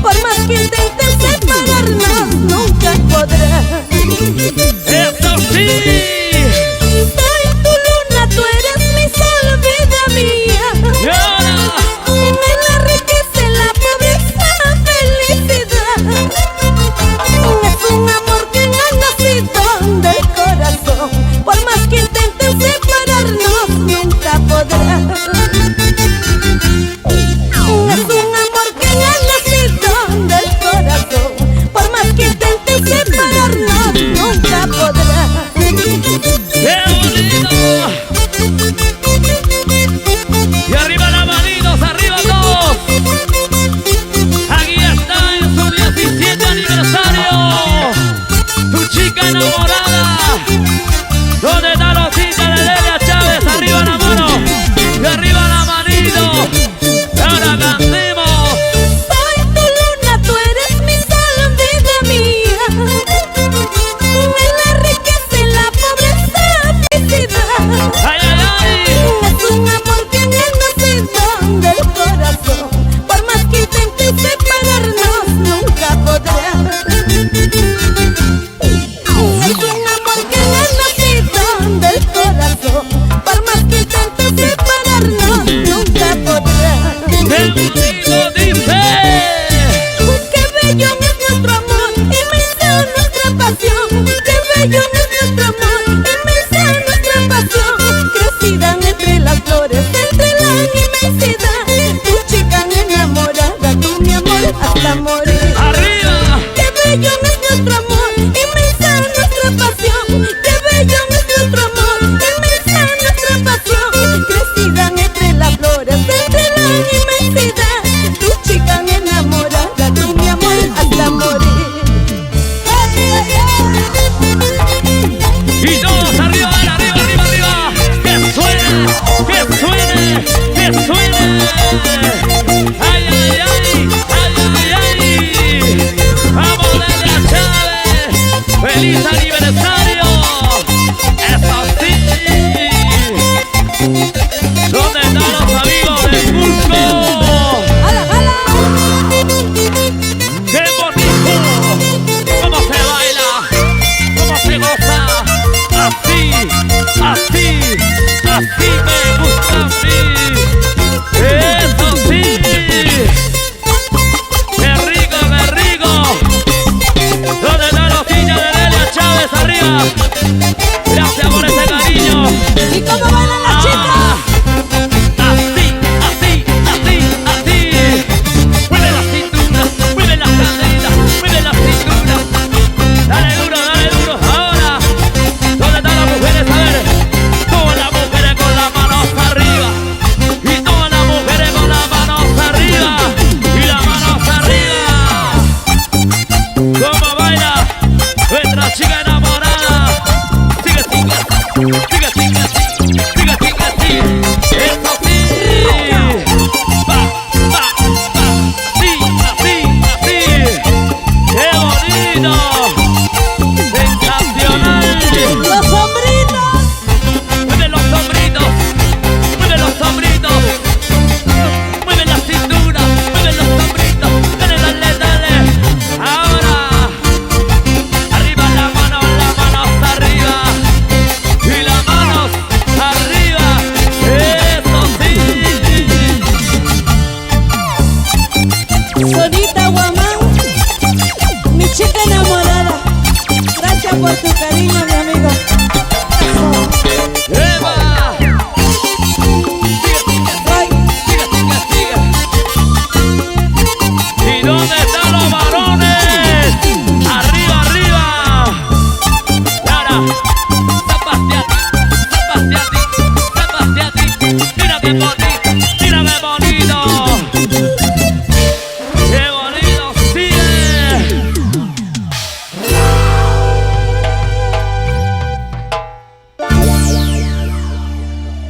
Por más que intenten separarnos, nunca podrán. ¡Eso sí! Soy tu luna, tú eres mi sol, vida mía. ¡Y ahora! En la riqueza, en la pobreza, felicidad. Es un amor que no ha nacido del corazón. Por más que intenten separarnos, nunca podrán. Es un amor que no ha nacido del corazón. Por más que intenten separarnos, nunca podrán. ¡Qué bonito! Y arriba las manitos, arriba todos. Aquí está en su 17 aniversario. Tu chica enamorada. ¿Dónde está los hinchas de Delia Chávez? Arriba la mano y arriba la manito. Y ahora cantemos. Soy tu luna, tú eres mi sol, vida mía. En la riqueza, en la pobreza, felicidad. ¡Ay, ay, ay! Es un amor que no ha nacido del corazón. Por más que intenten separarnos, nunca podrán. Es un amor que no ha nacido del corazón. Por más que intenten separarnos, nunca podrán. ¡Qué bonito dice! Qué bello es nuestro amor, inmensa nuestra pasión. Qué bello es nuestro amor, inmensa nuestra pasión. Crecida entre las flores, entre la inmensidad. Tu chica enamorada, tú mi amor hasta morir. ¡Arriba! Qué bello es nuestro amor, inmensa nuestra pasión. Qué bello es nuestro amor, inmensa nuestra pasión. Crecida entre las flores, entre la inmensidad. Tu chica enamorada, tú mi amor hasta morir. Ay, ay, Y todos arriba, arriba, arriba, arriba. Que suene, que suene, que suene. Ay, ay, ay, ay, ay, ay. Vamos Delia Chávez. Feliz aniversario. Eso sí. ¿Dónde están los amigos del Cusco? ¡Hala, hala! ¡Qué bonito! ¿Cómo se baila? ¿Cómo se goza? Así, así, así me gusta a mí. ¡Eso sí! ¡Qué rico, qué rico! ¿Dónde están los niños de Delia Chávez arriba? Gracias por ese cariño. ¿Y cómo bailan las chicas? Así, así, así, así. Mueve la cintura, mueve la cadera, mueve la cintura. Dale duro, ahora. ¿Dónde están las mujeres? A ver, todas las mujeres con las manos arriba. Y todas las mujeres con las manos arriba. Y las manos arriba. ¿Cómo baila nuestra chica enamorada? Sigue, sigue, sigue, sigue, sigue, sigue, sigue. Eso sí. Va, va, va. Sí, así, así. ¡Qué bonito! ¡Sensacional! ¡Los hombritos! ¡Mueve los sombritos! ¡Mueve los sombritos! ¡Mueve la cintura! ¡Mueve los sombritos! ¡Dale, dale, dale! ¡Ahora! Arriba las manos arriba. Y las manos arriba. ¡Eso sí! Sonita Guamán, mi chica enamorada. Gracias por tu cariño, mi